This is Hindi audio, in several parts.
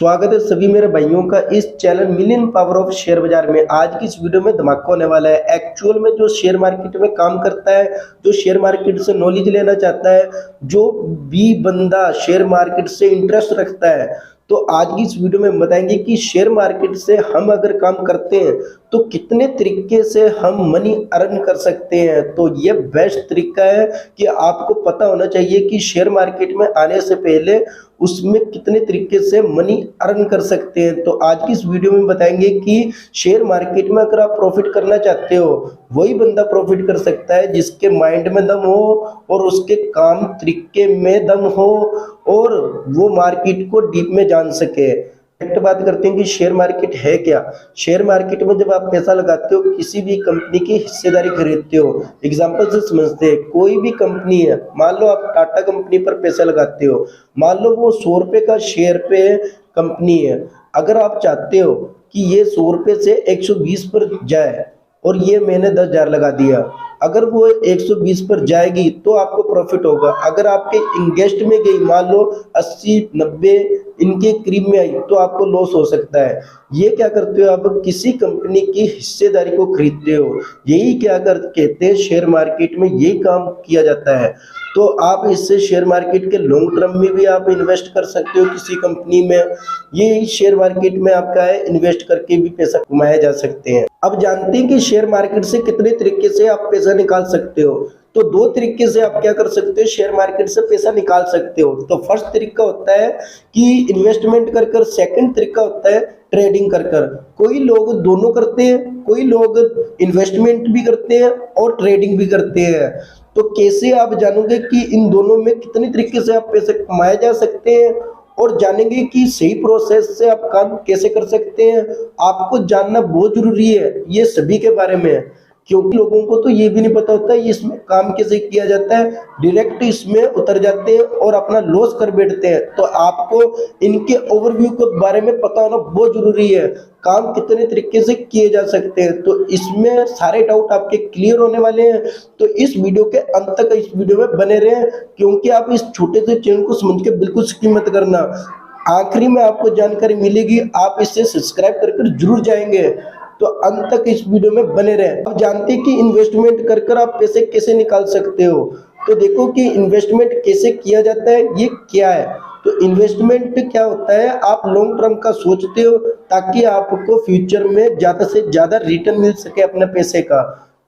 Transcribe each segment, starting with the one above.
स्वागत है सभी मेरे भाइयों का इस channel million power of share बाजार में। आज की इस वीडियो में धमाका होने वाला है। एक्चुअल में जो शेयर मार्केट में काम करता है, जो शेयर मार्केट से नॉलेज लेना चाहता है, जो भी बंदा शेयर मार्केट से इंटरेस्ट रखता है, तो आज की इस वीडियो में बताएंगे कि शेयर मार्केट से हम अगर काम करते हैं तो कितने तरीके से हम मनी अर्न कर सकते हैं। तो ये बेस्ट तरीका है कि आपको पता होना चाहिए कि शेयर मार्केट में आने से पहले उसमें कितने तरीके से मनी अर्न कर सकते हैं। तो आज की इस वीडियो में बताएंगे कि शेयर मार्केट में अगर आप प्रॉफिट करना चाहते हो, वही बंदा प्रॉफिट कर सकता है जिसके माइंड में दम हो और उसके काम तरीके में दम हो और वो मार्केट को डीप में जान सके। बात करते हैं कि शेयर मार्केट है क्या। शेयर मार्केट में जब आप पैसा लगाते हो, किसी भी कंपनी की हिस्सेदारी खरीदते हो, एग्जांपल से समझते हैं, कोई भी कंपनी है, मान लो आप टाटा कंपनी पर पैसा लगाते हो, मान लो वो 100 रुपए का शेयर पे कंपनी है। अगर आप चाहते हो कि ये 100 रुपए से 120 पर जाए और ये मैंने 10,000 लगा दिया, अगर वो 120 पर जाएगी तो आपको प्रॉफिट होगा। अगर आपके इन्वेस्ट में गई, मान लो 80-90 इनके करीब में आई, तो आपको लॉस हो सकता है। ये क्या करते हो, आप किसी कंपनी की हिस्सेदारी को खरीदते हो। यही क्या कहते हैं, शेयर मार्केट में यही काम किया जाता है। तो आप इससे शेयर मार्केट के लॉन्ग टर्म में भी आप इन्वेस्ट कर सकते हो किसी कंपनी में। ये शेयर मार्केट में आपका है, इन्वेस्ट करके भी पैसा कमाया जा सकते हैं। अब जानते हैं कि शेयर मार्केट से कितने तरीके से आप पैसा निकाल सकते हो। तो दो तरीके से आप क्या कर सकते हो, शेयर मार्केट से पैसा निकाल सकते हो। तो फर्स्ट तरीका होता है कि इन्वेस्टमेंट कर कर, सेकंड तरीका होता है ट्रेडिंग कर कर। कोई लोग दोनों करते हैं, कोई लोग इन्वेस्टमेंट भी करते हैं और ट्रेडिंग भी करते हैं। तो कैसे आप जानोगे कि इन दोनों में कितने तरीके से आप पैसे कमाए जा सकते हैं और जानेंगे कि सही प्रोसेस से आप काम कैसे कर सकते हैं। आपको जानना बहुत जरूरी है ये सभी के बारे में, क्योंकि लोगों को तो ये भी नहीं पता होता है इसमें काम कैसे किया जाता है। डायरेक्ट इसमें उतर जाते हैं और अपना लॉस कर बैठते हैं। तो आपको इनके ओवरव्यू के बारे में पता होना बहुत जरूरी है, काम कितने तरीके से किए जा सकते हैं। तो इसमें सारे डाउट आपके क्लियर होने वाले हैं। तो इस वीडियो के अंत तक इस वीडियो में बने रहें, क्योंकि आप इस छोटे से चैनल को समझ के बिल्कुल स्किप मत करना। आखिरी में आपको जानकारी मिलेगी, आप इससे सब्सक्राइब कर जरूर जाएंगे। तो अंत तक इस वीडियो में बने रहें। अब जानते हैं कि इन्वेस्टमेंट कर कर आप पैसे कैसे निकाल सकते हो। तो देखो कि इन्वेस्टमेंट कैसे किया जाता है, ये क्या है। तो इन्वेस्टमेंट क्या होता है, आप लॉन्ग टर्म का सोचते हो ताकि आपको फ्यूचर में ज्यादा से ज्यादा रिटर्न मिल सके अपने पैसे का।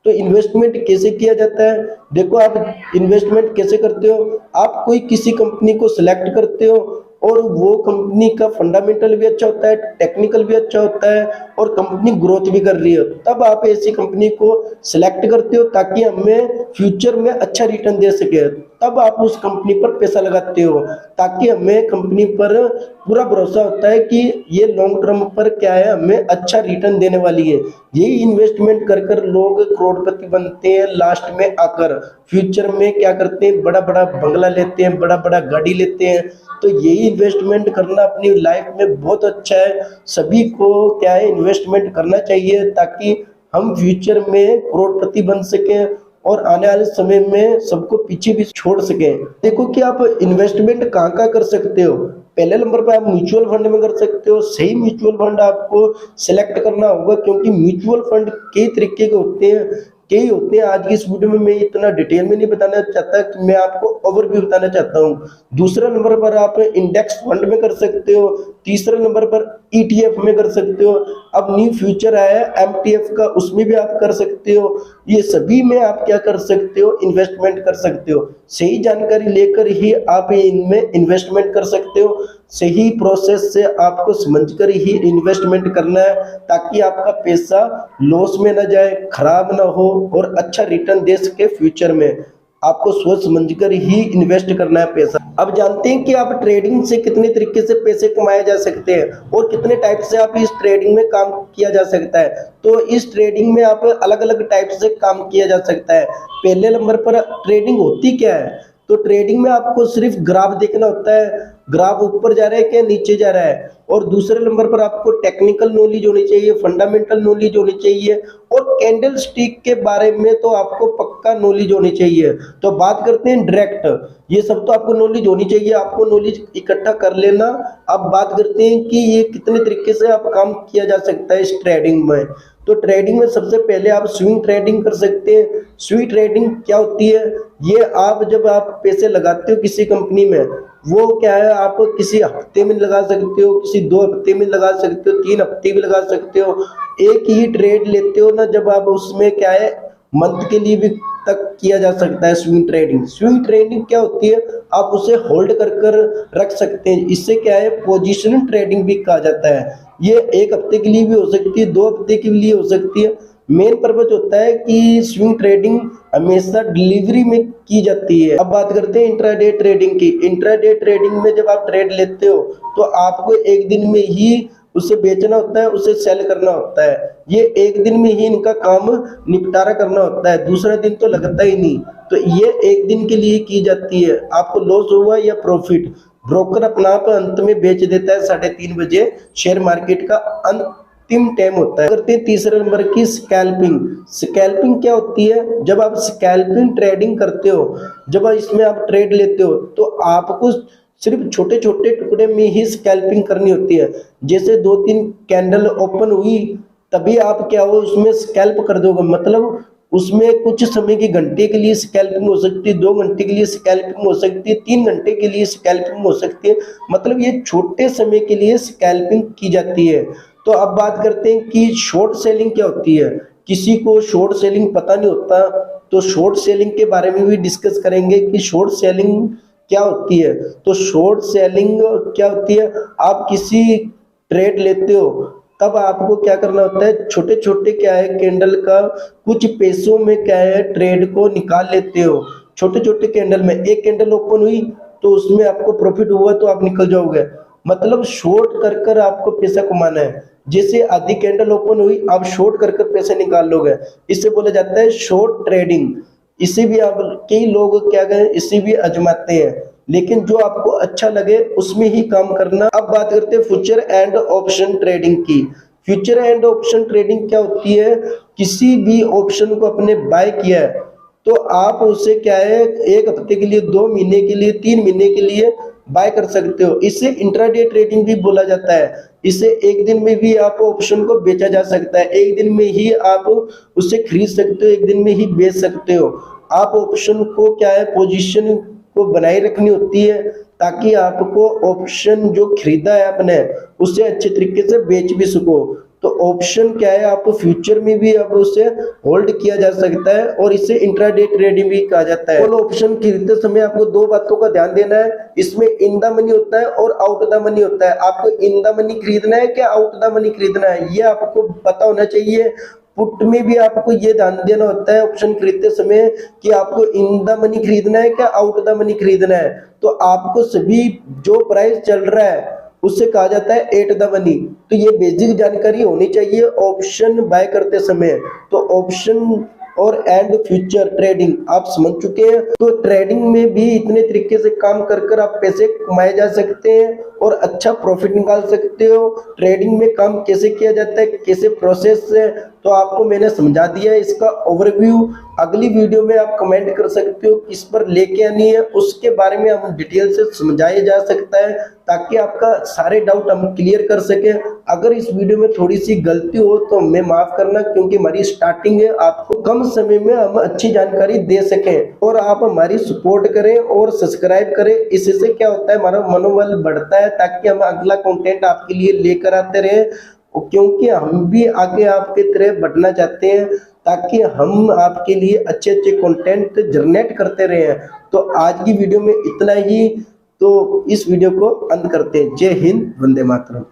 तो इन्वेस्टमेंट कैसे किया जाता है, देखो आप इन्वेस्टमेंट कैसे करते हो। आप कोई किसी कंपनी को सिलेक्ट करते हो और वो कंपनी का फंडामेंटल भी अच्छा होता है, टेक्निकल भी अच्छा होता है और कंपनी ग्रोथ भी कर रही है, तब आप ऐसी कंपनी को सिलेक्ट करते हो ताकि हमें फ्यूचर में अच्छा रिटर्न दे सके। तब आप उस कंपनी पर पैसा लगाते हो ताकि हमें कंपनी पर पूरा भरोसा होता है कि ये लॉन्ग टर्म पर क्या है, हमें अच्छा रिटर्न देने वाली है। यही इन्वेस्टमेंट कर कर लोग करोड़पति बनते हैं। लास्ट में आकर फ्यूचर में क्या करते हैं, बड़ा बड़ा बंगला लेते हैं, बड़ा बड़ा गाड़ी लेते हैं। तो यही इन्वेस्टमेंट करना अपनी लाइफ में बहुत अच्छा है। सभी को क्या है, इन्वेस्टमेंट करना चाहिए ताकि हम फ्यूचर में करोड़पति बन सके और आने वाले समय में सबको पीछे भी छोड़ सके। देखो कि आप इन्वेस्टमेंट कहाँ कर सकते हो। पहले नंबर पर आप म्यूचुअल फंड में कर सकते हो। सही म्यूचुअल फंड आपको सिलेक्ट करना होगा, क्योंकि म्यूचुअल फंड कई तरीके के होते हैं, कई होते हैं। आज की इस वीडियो में मैं इतना डिटेल में नहीं बताना चाहता कि मैं आपको ओवरव्यू बताना चाहता हूँ। दूसरा नंबर पर आप इंडेक्स फंड में कर सकते हो। तीसरे नंबर पर ETF में कर सकते हो। अब न्यू फ्यूचर आया है MTF का, उसमें भी आप कर सकते हो। ये सभी में आप क्या कर सकते हो, इन्वेस्टमेंट कर सकते हो। सही जानकारी लेकर ही आप इनमें इन्वेस्टमेंट कर सकते हो। सही प्रोसेस से आपको समझकर ही इन्वेस्टमेंट करना है ताकि आपका पैसा लॉस में ना जाए, खराब ना हो और अच्छा रिटर्न दे सके फ्यूचर में। आपको सोच समझकर ही इन्वेस्ट करना है पैसा। अब जानते हैं कि आप ट्रेडिंग से कितने तरीके से पैसे कमाए जा सकते हैं और कितने टाइप से आप इस ट्रेडिंग में काम किया जा सकता है। तो इस ट्रेडिंग में आप अलग अलग टाइप से काम किया जा सकता है। पहले नंबर पर ट्रेडिंग होती क्या है, तो ट्रेडिंग में आपको सिर्फ ग्राफ देखना होता है। ग्राफ ऊपर जा रहा है क्या नीचे जा रहा है, और दूसरे नंबर पर आपको टेक्निकल नॉलेज होनी चाहिए, फंडामेंटल नॉलेज होनी चाहिए, और कैंडल स्टिक के बारे में तो आपको पक्का नॉलेज होनी चाहिए। तो बात करते हैं डायरेक्ट, ये सब तो आपको नॉलेज होनी चाहिए, आपको नॉलेज इकट्ठा कर लेना। अब बात करते हैं कि ये कितने तरीके से आप काम किया जा सकता है इस ट्रेडिंग में। तो ट्रेडिंग में सबसे पहले आप स्विंग ट्रेडिंग कर सकते हैं। स्विंग ट्रेडिंग क्या होती है, ये आप जब आप पैसे लगाते हो किसी कंपनी में, वो क्या है, आप किसी हफ्ते में लगा सकते हो, किसी 2 हफ्ते में लगा सकते हो, 3 हफ्ते भी लगा सकते हो। एक ही ट्रेड लेते हो ना जब आप, उसमें क्या है मंथ के लिए भी तक किया जा सकता है स्विंग ट्रेडिंग। स्विंग ट्रेडिंग क्या होती है, आप उसे होल्ड कर कर रख सकते हैं, इससे क्या है पोजीशन ट्रेडिंग भी कहा जाता है। ये 1 हफ्ते के लिए भी हो सकती है, 2 हफ्ते के लिए हो सकती है। मेन पर्पज होता है कि स्विंग ट्रेडिंग हमेशा डिलीवरी में की जाती है। अब बात करते हैं इंट्राडे ट्रेडिंग की। इंट्राडे ट्रेडिंग में जब आप ट्रेड लेते हो तो आपको एक दिन में ही उसे बेचना होता है, उसे सेल करना होता है। ये एक दिन में ही इनका काम निपटारा करना होता है, दूसरा दिन तो लगता ही नहीं। तो ये एक दिन के लिए की जाती है। आपको लॉस हुआ या प्रॉफिट, ब्रोकर अपना आप अंत में बेच देता है 3:30 बजे, शेयर मार्केट का अंतिम टाइम होता है। करते हैं तीसरे नंबर की स्कैल्पिंग। स्कैल्पिंग क्या होती है, जब आप स्कैल्पिंग ट्रेडिंग करते हो, जब इसमें आप ट्रेड लेते हो तो आपको सिर्फ छोटे छोटे टुकड़े में ही स्कैल्पिंग करनी होती है। जैसे 2-3 कैंडल ओपन हुई तभी आप क्या हो उसमें स्कैल्प कर दोगे, मतलब उसमें कुछ समय की घंटे के लिए स्कैल्पिंग हो सकती है, 2 घंटे के लिए स्कैल्पिंग हो सकती है, 3 घंटे के लिए स्कैल्पिंग हो सकती है, मतलब ये छोटे समय के लिए स्कैल्पिंग की जाती है। तो अब बात करते हैं कि शॉर्ट सेलिंग क्या होती है। किसी को शॉर्ट सेलिंग पता नहीं होता, तो शॉर्ट सेलिंग के बारे में भी डिस्कस करेंगे कि शॉर्ट सेलिंग क्या होती है। तो शॉर्ट सेलिंग क्या होती है, आप किसी ट्रेड लेते हो तब आपको क्या करना होता है, छोटे छोटे क्या है कैंडल का कुछ पैसों में क्या है ट्रेड को निकाल लेते हो। छोटे छोटे कैंडल में एक कैंडल ओपन हुई तो उसमें आपको प्रॉफिट हुआ तो आप निकल जाओगे, मतलब शॉर्ट कर कर आपको पैसा कमाना है। जैसे आधी कैंडल ओपन हुई आप शॉर्ट कर कर पैसे निकाल लोगे, इससे बोला जाता है शॉर्ट ट्रेडिंग। इसे भी आप कई लोग क्या करें, इसे भी आजमाते हैं, लेकिन जो आपको अच्छा लगे उसमें ही काम करना। अब बात करते हैं फ्यूचर एंड ऑप्शन ट्रेडिंग की। फ्यूचर एंड ऑप्शन ट्रेडिंग क्या होती है, किसी भी ऑप्शन को आपने बाय किया है तो आप उसे क्या है 1 हफ्ते के लिए, 2 महीने के लिए, 3 महीने के लिए बाय कर सकते हो। इसे इंट्राडे ट्रेडिंग भी बोला जाता है। इसे एक दिन में भी आप ऑप्शन को बेचा जा सकता है, एक दिन में ही आप उसे खरीद सकते हो, एक दिन में ही बेच सकते हो। आप ऑप्शन को क्या है पोजीशन को बनाए रखनी होती है ताकि आपको ऑप्शन जो खरीदा है आपने उसे अच्छे तरीके से बेच भी सको। तो ऑप्शन क्या है, आपको फ्यूचर में भी अब उसे होल्ड किया जा सकता है और इसे इंट्राडे ट्रेडिंग भी कहा जाता है। कॉल ऑप्शन खरीदते समय आपको 2 बातों का ध्यान देना है, इसमें इन द मनी होता है और आउट द मनी होता है। आपको इन द मनी खरीदना है क्या आउट द मनी खरीदना है, ये आपको पता होना चाहिए। पुट में भी आपको ये ध्यान देना होता है ऑप्शन खरीदते समय कि आपको इन द मनी खरीदना है क्या आउट द मनी खरीदना है। तो आपको सभी जो प्राइस चल रहा है उससे कहा जाता है एट द मनी। तो ये बेसिक जानकारी होनी चाहिए ऑप्शन बाय करते समय। तो ऑप्शन और एंड फ्यूचर ट्रेडिंग आप समझ चुके हैं। तो ट्रेडिंग में भी इतने तरीके से काम कर कर आप पैसे कमाए जा सकते हैं और अच्छा प्रॉफिट निकाल सकते हो। ट्रेडिंग में काम कैसे किया जाता है, कैसे प्रोसेस है, तो आपको मैंने समझा दिया है। इसका ओवरव्यू अगली वीडियो में आप कमेंट कर सकते हो किस पर लेके आनी है, उसके बारे में हम डिटेल से समझाया जा सकता है ताकि आपका सारे डाउट हम क्लियर कर सके। अगर इस वीडियो में थोड़ी सी गलती हो तो हमें माफ करना, क्योंकि हमारी स्टार्टिंग है, आपको कम समय में हम अच्छी जानकारी दे सकें। और आप हमारी सपोर्ट करें और सब्सक्राइब करें, इससे क्या होता है हमारा मनोबल बढ़ता है ताकि हम अगला कंटेंट आपके लिए लेकर आते रहे, क्योंकि हम भी आगे आपके तरह बढ़ना चाहते हैं ताकि हम आपके लिए अच्छे अच्छे कंटेंट जनरेट करते रहे। तो आज की वीडियो में इतना ही, तो इस वीडियो को अंत करते हैं। जय हिंद, वंदे मातरम।